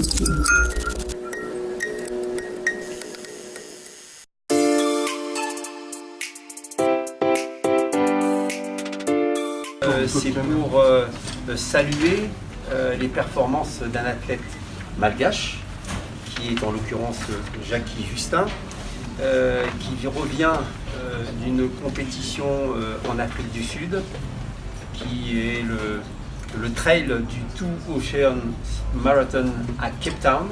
C'est pour saluer les performances d'un athlète malgache, qui est en l'occurrence Jackie Justin, qui revient d'une compétition en Afrique du Sud, qui est le trail du Two Ocean Marathon à Cape Town.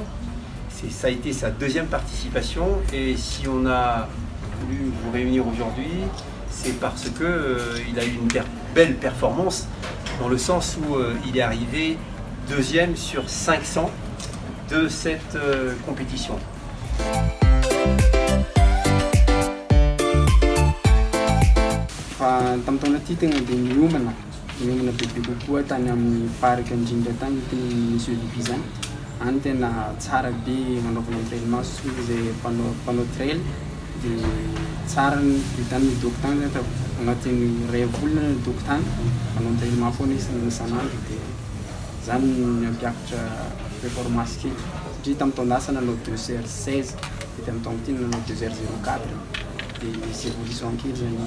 Ça a été sa deuxième participation, et si on a voulu vous réunir aujourd'hui, c'est parce qu'il a eu une belle performance, dans le sens où il est arrivé deuxième sur 500 de cette compétition. Tamin'ny ty tegna dia niomana bebe kokoa tany amin'ny parc indrindra tany ty Monsieur Livy zany. Any tena tsara be manaovana entraînement sy zay mpanao trail, dia tsara tany midoko tany agnatin'ny ray volana midoko tany manao entraînement foana izy isan'andro, dia zany nampiakatra performance kely satria tamin'ny taon-dasa nanao 2h16 dia tamin'ny taona ty nanao 2h04, dia misy évolution kely zany.